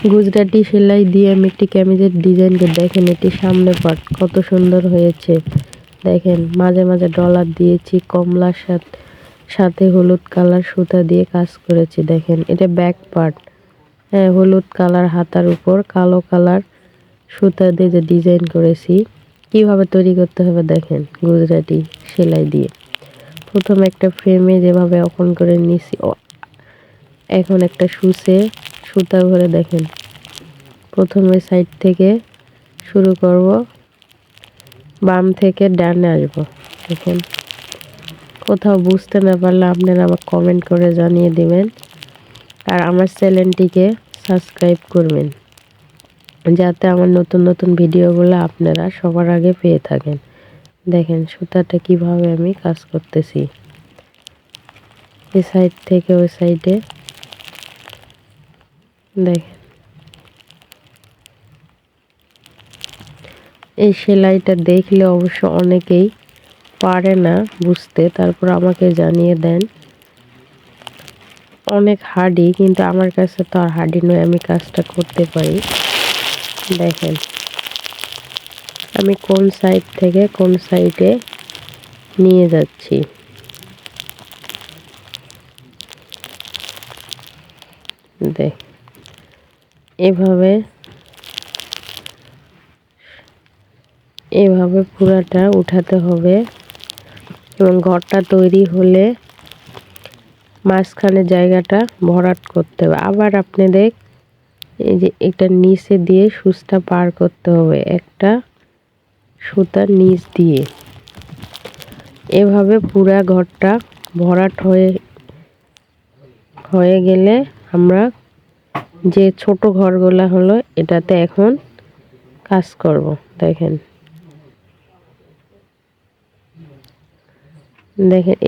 গুজরাটি সেলাই দিয়ে আমি একটি কামিজের ডিজাইন করে দেখেন, এটি সামনে পার্ট কত সুন্দর হয়েছে। দেখেন মাঝে মাঝে ডলার দিয়েছি, কমলার সাথে হলুদ কালার সুতা দিয়ে কাজ করেছি। দেখেন এটা ব্যাক পার্ট, হ্যাঁ হলুদ কালার হাতার উপর কালো কালার সুতা দিয়ে যে ডিজাইন করেছি। কিভাবে তৈরি করতে হবে দেখেন, গুজরাটি সেলাই দিয়ে প্রথমে একটা ফ্রেমে যেভাবে অঙ্কন করে নিছি, এখন একটা সুতা ভরে দেখেন প্রথমে সাইড থেকে শুরু করব, বাম থেকে ডানে আসব। দেখেন কোথাও বুঝতে না পারলে আপনারা আমাকে কমেন্ট করে জানিয়ে দিবেন, আর আমার চ্যানেলটিকে সাবস্ক্রাইব করবেন যাতে আমার নতুন নতুন ভিডিওগুলো আপনারা সবার আগে পেয়ে থাকেন। দেখেন সুতাটা কিভাবে আমি কাজ করতেছি, এই সাইড থেকে ওই সাইডে। দেখেন এই সেলাইটা দেখলে অবশ্য অনেকেই পারে না বুঝতে, তারপর আমাকে জানিয়ে দেন অনেক হার্ডি, কিন্তু আমার কাছে তো আর হার্ডি নয়, আমি কাজটা করতে পারি। দেখেন আমি কোন সাইড থেকে কোন সাইডে নিয়ে যাচ্ছি। দেখ এভাবে পুরাটা উঠাতে হবে, এবং ঘরটা তৈরি হলে মাঝখানে জায়গাটা ভরাট করতে হবে। আবার আপনাদের এই যে এটা নিচে দিয়ে সুচটা পার করতে হবে, একটা সুতার নিচ দিয়ে। এভাবে পুরা ঘরটা ভরাট হয়ে গেলে আমরা যে ছোট ঘরগুলা হলো এটাতে এখন কাজ করব। দেখেন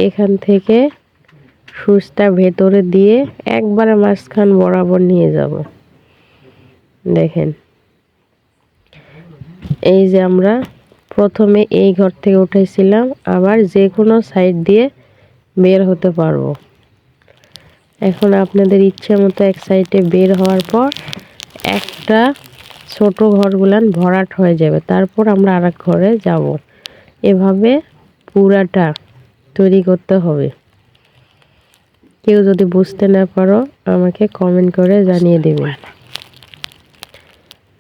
এখান থেকে সুচটা ভেতরে দিয়ে একবারে মাঝখান বরাবর নিয়ে যাব। দেখেন এই যে আমরা প্রথমে এই ঘর থেকে উঠেছিলাম, আবার যে কোনো সাইড দিয়ে বের হতে পারবো। এখন আপনাদের ইচ্ছে মতো এক সাইডে বের হওয়ার পর একটা ছোট ঘরগুলান ভরাট হয়ে যাবে, তারপর আমরা আরেক ঘরে যাব। এভাবে পুরাটা তৈরি করতে হবে। কেউ যদি বুঝতে না পারো আমাকে কমেন্ট করে জানিয়ে দেবেন।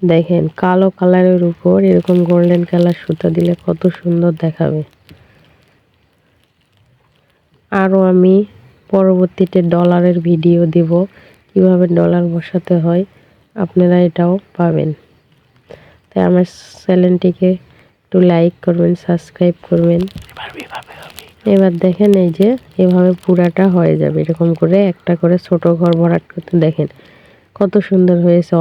দেখেন কালো কালারের উপর এরকম গোল্ডেন কালার সুতা দিলে কত সুন্দর দেখাবে। আরও আমি পরবর্তীতে ডলারের ভিডিও দেব, কিভাবে ডলার বসাতে হয় আপনারা এটাও পাবেন। তাই আমার চ্যানেলটিকে একটু লাইক করবেন, সাবস্ক্রাইব করবেন। এবার দেখেন এই যে এভাবে পুরাটা হয়ে যাবে, এরকম করে একটা করে ছোট ঘর ভরাট করতে। দেখেন কত সুন্দর হয়েছে।